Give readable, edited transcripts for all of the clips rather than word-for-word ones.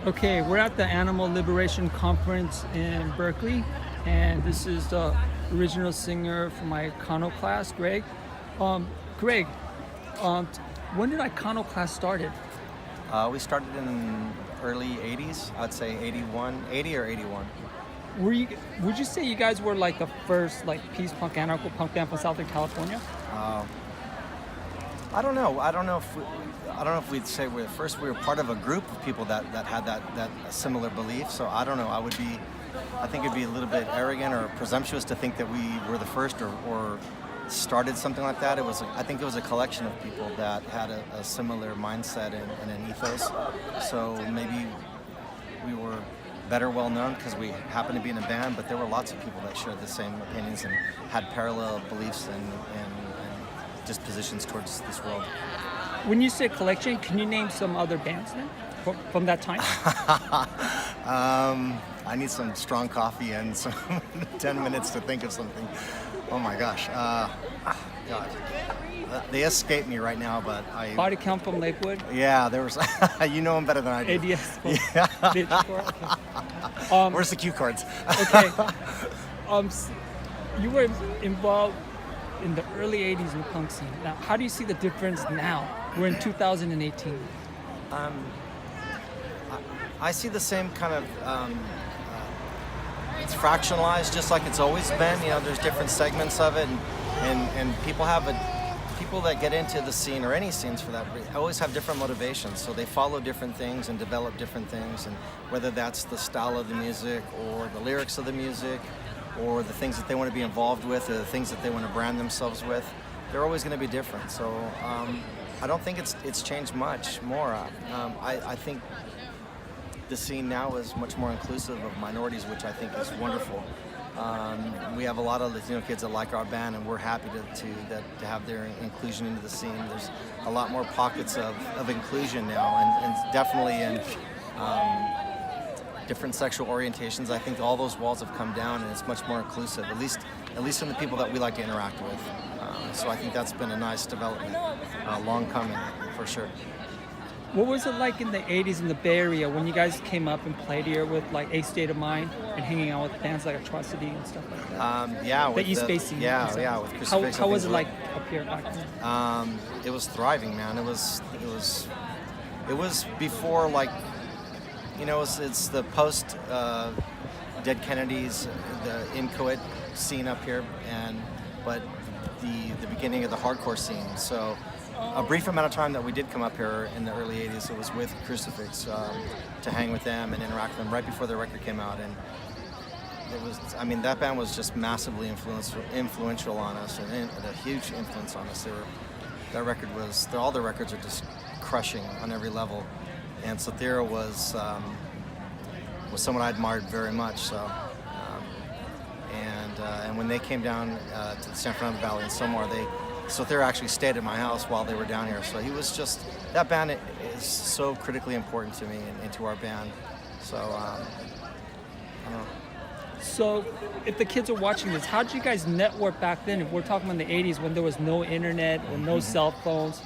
Okay, we're at the Animal Liberation Conference in Berkeley, and this is the original singer from my Iconoclast, Greg. Greg, when did Iconoclast started? We started in early 80s. I'd say 81, 80 or 81. Would you say you guys were like the first like peace punk, anarcho punk band from Southern California? Uh, I don't know. I don't know if we'd say we're the first. We were part of a group of people that had that similar belief. So I don't know. I think it'd be a little bit arrogant or presumptuous to think that we were the first or started something like that. I think it was a collection of people that had a similar mindset and an ethos. So maybe we were better well known because we happened to be in a band, but there were lots of people that shared the same opinions and had parallel beliefs and dispositions towards this world. When you say collection, can you name some other bands then from that time? I need some strong coffee and some 10 minutes to think of something. Oh my gosh. God. They escape me right now, but Body Count from Lakewood? Yeah, there was. You know them better than I do. ADS. Yeah. Okay. Where's the cue cards? Okay. You were involved in the early 80s in the punk scene. Now, how do you see the difference now? We're in 2018. I see the same kind of. It's fractionalized, just like it's always been. You know, there's different segments of it, and people that get into the scene or any scenes for that always have different motivations. So they follow different things and develop different things, and whether that's the style of the music or the lyrics of the music, or the things that they want to be involved with, or the things that they want to brand themselves with, they're always going to be different. So I don't think it's changed much more. I think the scene now is much more inclusive of minorities, which I think is wonderful. We have a lot of Latino kids that like our band, and we're happy to have their inclusion into the scene. There's a lot more pockets of inclusion now, and definitely in different sexual orientations. I think all those walls have come down, and it's much more inclusive, at least in the people that we like to interact with. So I think that's been a nice development, long coming, for sure. What was it like in the 80s in the Bay Area when you guys came up and played here with like A State of Mind and hanging out with bands like Atrocity and stuff like that? Yeah. The East Bay scene. Yeah, with Crucifix. How was it like up here back then? It was thriving, man. It was before, like, you know, it's the post Dead Kennedys, the inchoate scene up here, but the beginning of the hardcore scene. So a brief amount of time that we did come up here in the early 80s, it was with Crucifix, to hang with them and interact with them right before the record came out. And it was, I mean, that band was just massively influential on us, and a huge influence on us. All the records are just crushing on every level. And Sothera was someone I admired very much. So, and when they came down to the San Fernando Valley and somewhere, Sothera actually stayed at my house while they were down here. So that band is so critically important to me and to our band. So, I don't know. So, if the kids are watching this, how did you guys network back then? If we're talking about the 80s when there was no internet or no cell phones,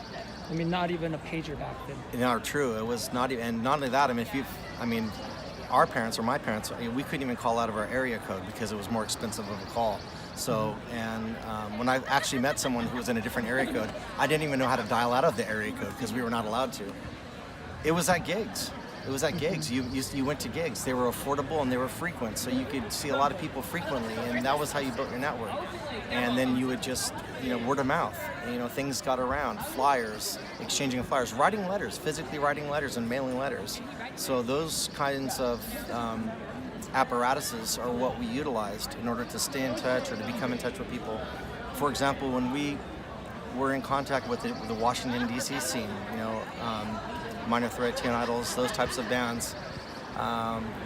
I mean, not even a pager back then. No, true. It was not even, and not only that. I mean, our parents or my parents, we couldn't even call out of our area code because it was more expensive of a call. So, and when I actually met someone who was in a different area code, I didn't even know how to dial out of the area code because we were not allowed to. It was at gigs. You went to gigs. They were affordable and they were frequent, so you could see a lot of people frequently, and that was how you built your network. And then you would just, word of mouth. Things got around. Flyers, exchanging of flyers, writing letters, physically writing letters and mailing letters. So those kinds of apparatuses are what we utilized in order to stay in touch or to become in touch with people. For example, when we were in contact with the Washington, D.C. scene, Minor Threat, Teen Idols, those types of bands,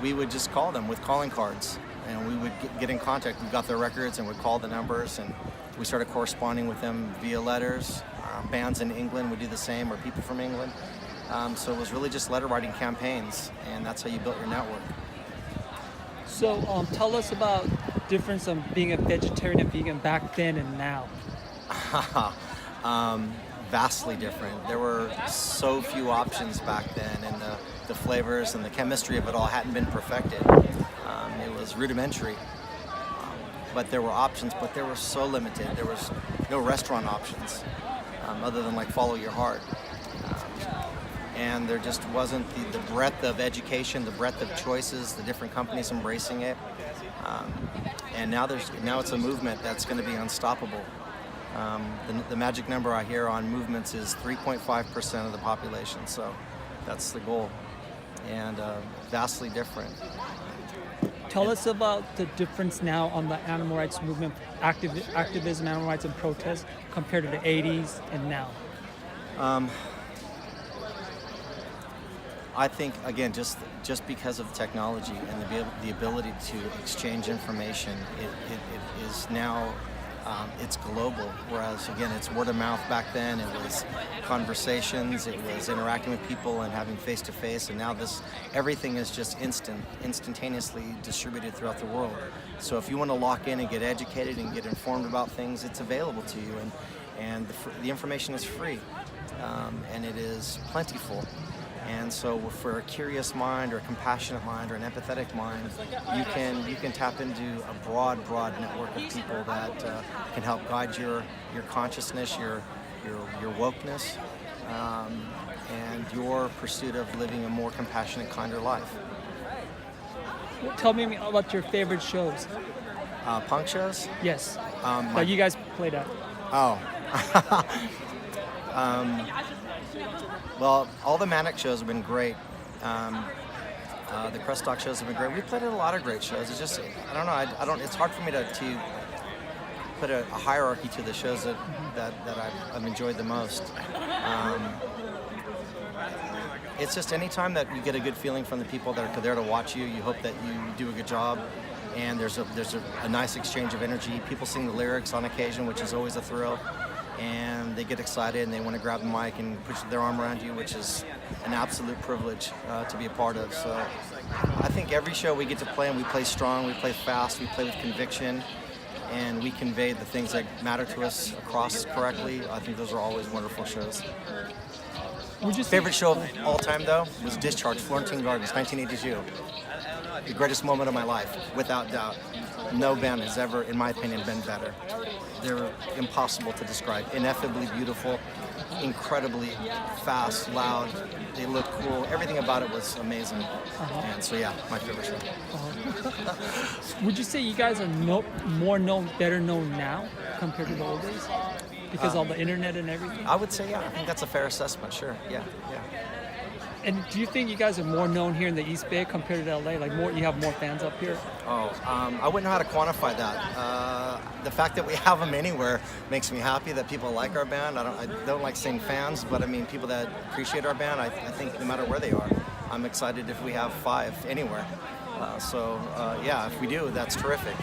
we would just call them with calling cards, and we would get in contact. We got their records and would call the numbers, and we started corresponding with them via letters. Bands in England would do the same, or people from England. So it was really just letter writing campaigns, and that's how you built your network. So tell us about the difference of being a vegetarian and vegan back then and now. vastly different. There were so few options back then, and the flavors and the chemistry of it all hadn't been perfected. It was rudimentary, but there were options, but they were so limited. There was no restaurant options other than like follow your heart. And there just wasn't the breadth of education, the breadth of choices, the different companies embracing it. And now it's a movement that's going to be unstoppable. The magic number I hear on movements is 3.5% of the population, so that's the goal, and vastly different. Tell us about the difference now on the animal rights movement, activism, animal rights, and protest compared to the 80s and now. I think, again, just because of technology and the ability to exchange information, it is now, it's global. Whereas, again, it's word of mouth back then. It was conversations, it was interacting with people and having face-to-face, and now everything is just instantaneously distributed throughout the world. So if you want to lock in and get educated and get informed about things, it's available to you, and the information is free, and it is plentiful. And so for a curious mind or a compassionate mind or an empathetic mind, you can tap into a broad network of people that can help guide your consciousness, your wokeness, and your pursuit of living a more compassionate, kinder life. Tell me about your favorite shows. Punk shows? Yes. That you guys played at. Oh. Well, all the Manic shows have been great. The Crust Talk shows have been great. We played at a lot of great shows. It's just, I don't know. I don't. It's hard for me to put a hierarchy to the shows that I've enjoyed the most. It's just any time that you get a good feeling from the people that are there to watch you. You hope that you do a good job, and there's a nice exchange of energy. People sing the lyrics on occasion, which is always a thrill. And they get excited and they want to grab the mic and put their arm around you, which is an absolute privilege to be a part of. So I think every show we get to play, and we play strong, we play fast, we play with conviction, and we convey the things that matter to us across correctly. I think those are always wonderful shows. Favorite show of all time, though, was Discharge, Florentine Gardens, 1982. The greatest moment of my life, without doubt. No band has ever, in my opinion, been better. They're impossible to describe. Ineffably beautiful, incredibly fast, loud. They look cool. Everything about it was amazing. And so, yeah, my favorite show. Would you say you guys are better known now compared to the old days? Because all the internet and everything? I would say, yeah. I think that's a fair assessment, sure. Yeah. And do you think you guys are more known here in the East Bay compared to LA? Like you have more fans up here? I wouldn't know how to quantify that. The fact that we have them anywhere makes me happy that people like our band. I don't like saying fans, but I mean people that appreciate our band. I think no matter where they are, I'm excited if we have 5 anywhere. Yeah, if we do, that's terrific.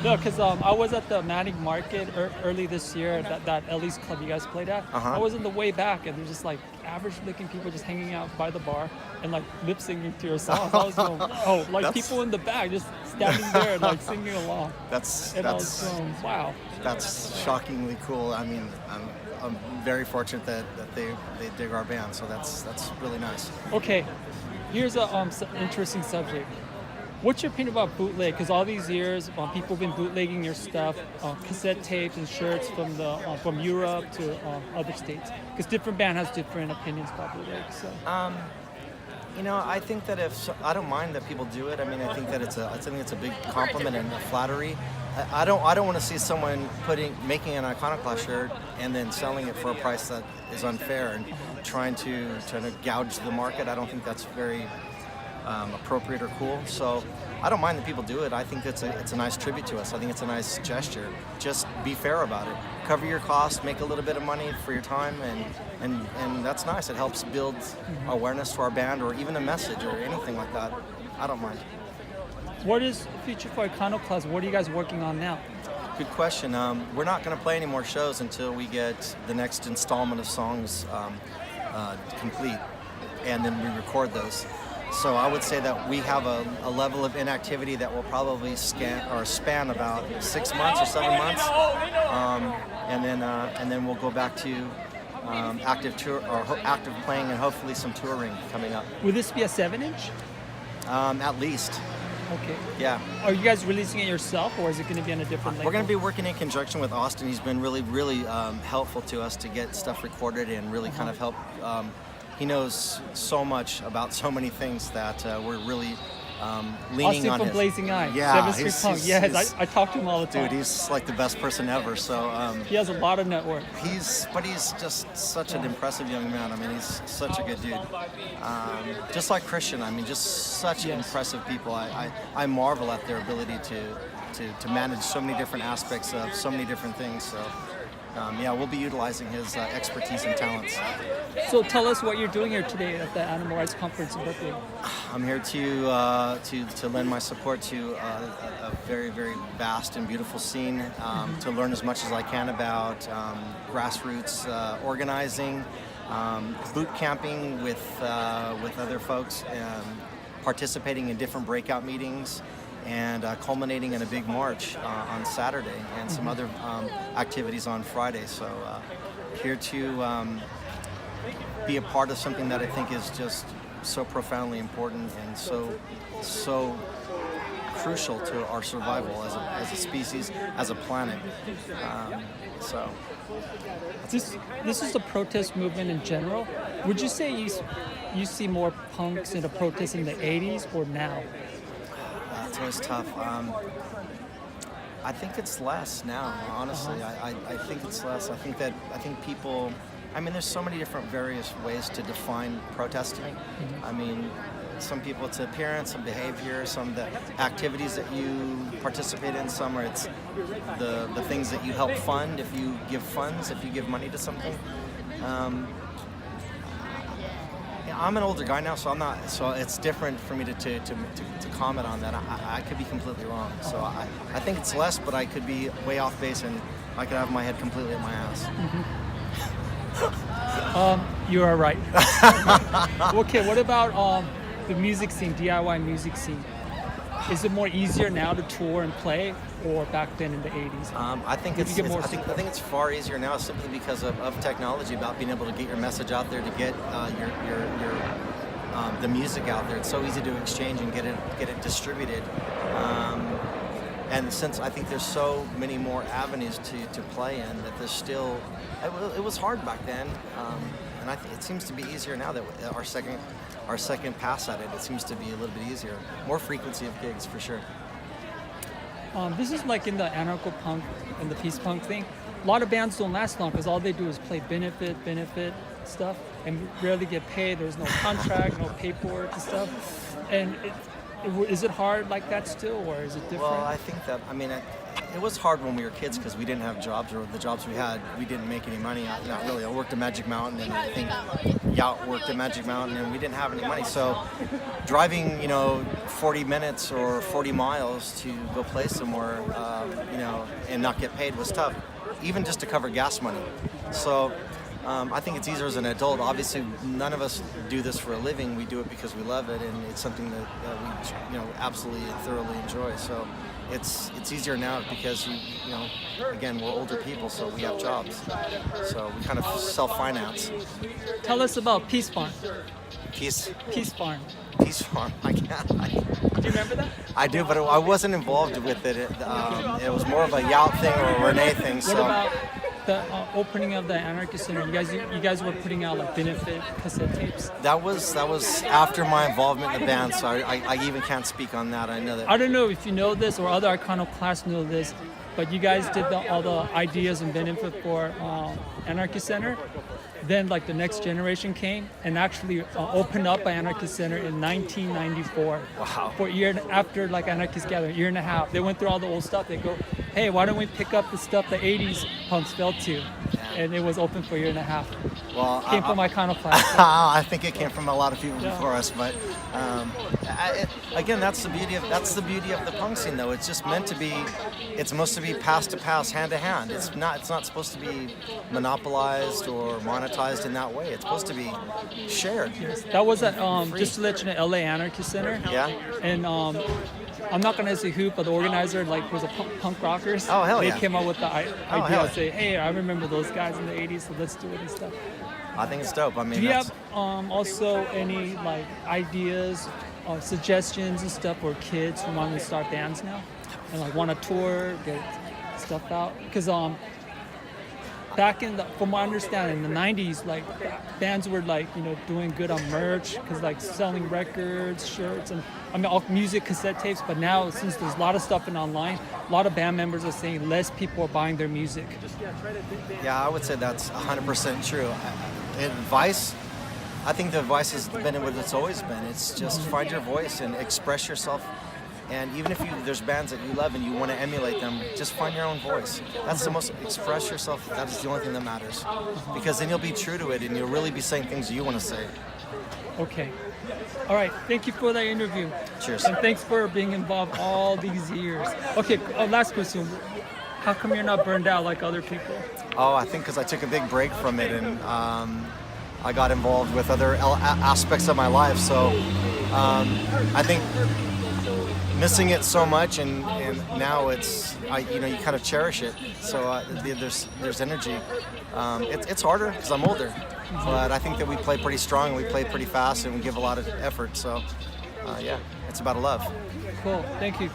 No, because I was at the Manning Market early this year, that Ellie's Club you guys played at. I was in the way back, and there's just like average-looking people just hanging out by the bar and like lip-syncing to your songs. I was going, people in the back just standing there and like singing along. Wow. That's shockingly cool. I mean, I'm very fortunate that they dig our band, so that's really nice. Okay, here's an interesting subject. What's your opinion about bootleg? Because all these years, people have been bootlegging your stuff, cassette tapes and shirts from Europe to other states. Because different band has different opinions about bootleg. So. I think that I don't mind that people do it. I mean, I think that it's a big compliment and a flattery. I don't want to see someone making an Iconoclast shirt and then selling it for a price that is unfair and trying to gouge the market. I don't think that's very appropriate or cool. So I don't mind that people do it. I think it's a nice tribute to us. I think it's a nice gesture. Just be fair about it. Cover your costs, make a little bit of money for your time, and that's nice. It helps build awareness to our band or even a message or anything like that. I don't mind. What is the future for Iconoclast? What are you guys working on now? Good question. We're not going to play any more shows until we get the next installment of songs complete, and then we record those. So I would say that we have a level of inactivity that will probably span about 6 months or 7 months. and then we'll go back to active tour or active playing and hopefully some touring coming up. Will this be a 7-inch? At least. Okay. Yeah. Are you guys releasing it yourself, or is it going to be on a different label? We're going to be working in conjunction with Austin. He's been really helpful to us to get stuff recorded and really kind of help. He knows so much about so many things that we're really leaning Austin on from his. Blazing Eye. Yeah, 7th Street Punk. Yes, I talk to him all the time. Dude, he's like the best person ever. So he has a lot of network. He's just such an impressive young man. I mean, he's such a good dude. Just like Christian, I mean, just such impressive people. I marvel at their ability to manage so many different aspects of so many different things. So yeah, we'll be utilizing his expertise and talents. So tell us what you're doing here today at the Animal Rights Conference in Berkeley. I'm here to lend my support to a very vast and beautiful scene, to learn as much as I can about grassroots organizing, boot camping with other folks, participating in different breakout meetings, and culminating in a big march on Saturday and some other activities on Friday. So here to be a part of something that I think is just so profoundly important and so crucial to our survival as a species, as a planet. So this is a protest movement in general. Would you say you see more punks in a protest in the 80s or now? It's always tough. I think it's less now, honestly. I think it's less. I think people, I mean, there's so many different various ways to define protesting. I mean, some people it's appearance, some behavior, some the activities that you participate in, some are it's the things that you help fund, if you give funds, if you give money to something. I'm an older guy now, so I'm not. So it's different for me to comment on that. I could be completely wrong. So I think it's less, but I could be way off base, and I could have my head completely in my ass. You are right. Okay, what about the music scene, DIY music scene? Is it more easier now to tour and play, or back then in the 80s? I think I think it's far easier now, simply because of technology, about being able to get your message out there, to get the music out there. It's so easy to exchange and get it distributed. And since I think there's so many more avenues to play in, that there's still, it was hard back then, and it seems to be easier now that our second pass at it. It seems to be a little bit easier, more frequency of gigs for sure. This is like in the anarcho-punk and the peace punk thing. A lot of bands don't last long because all they do is play benefit stuff and rarely get paid. There's no contract, no paperwork and stuff. And is it hard like that still, or is it different? Well, I think that, I mean, it was hard when we were kids because we didn't have jobs, or the jobs we had, we didn't make any money. Not really. I worked at Magic Mountain, and I think Yacht worked at Magic Mountain, and we didn't have any money. So driving, 40 minutes or 40 miles to go play somewhere, and not get paid was tough, even just to cover gas money. So I think it's easier as an adult. Obviously, none of us do this for a living. We do it because we love it, and it's something that we, absolutely and thoroughly enjoy. So it's easier now because again, we're older people, so we have jobs. So we kind of self-finance. Tell us about Peace Farm. Peace Farm. Peace Farm. I can't. Do you remember that? I do, but I wasn't involved with it. It was more of a Yacht thing or a Renee thing. What about the opening of the Anarchist Center? You guys were putting out like benefit cassette tapes. That was after my involvement in the band, so I even can't speak on that. I know that. I don't know if you know this or other Iconoclasts know this, but you guys did all the ideas and benefit for Anarchist Center. Then like the next generation came and actually opened up an Anarchist Center in 1994. Wow. For a year after like Anarchist Gathering, year and a half. They went through all the old stuff. They go, hey, why don't we pick up the stuff the 80s punks fell to? Yeah. And it was open for a year and a half. Well, came from Iconoclast. I think it came from a lot of people before us, but again, that's the beauty of the punk scene, though. It's just meant to be. It's supposed to be pass to pass, hand to hand. It's not supposed to be monopolized or monetized in that way. It's supposed to be shared. Yes. That was at just to let you know, LA Anarchist Center. Yeah. And I'm not gonna say who, but the organizer like was a punk rockers. Oh, hell They yeah. came up with the hell idea. yeah. Say, hey, I remember those guys in the '80s, so let's do it and stuff. I think it's dope. I mean, Do you that's, have also any like ideas, suggestions and stuff for kids who want to start bands now and like want to tour, get stuff out? Because back in from my understanding, in the '90s, like bands were like doing good on merch because like selling records, shirts, and I mean all music cassette tapes. But now since there's a lot of stuff in online, a lot of band members are saying less people are buying their music. yeah, I would say that's 100% true. Advice, I think the advice has been what it's always been. It's just find your voice and express yourself. And even if there's bands that you love and you want to emulate them, just find your own voice. That's the most, express yourself. That is the only thing that matters. Because then you'll be true to it and you'll really be saying things you want to say. Okay. All right. Thank you for that interview. Cheers. And thanks for being involved all these years. Okay. Last question. How come you're not burned out like other people? Oh, I think because I took a big break from it and I got involved with other aspects of my life. So I think missing it so much, and now it's you kind of cherish it. So there's energy. It's harder because I'm older, but I think that we play pretty strong, we play pretty fast, and we give a lot of effort. So yeah, it's about love. Cool. Thank you.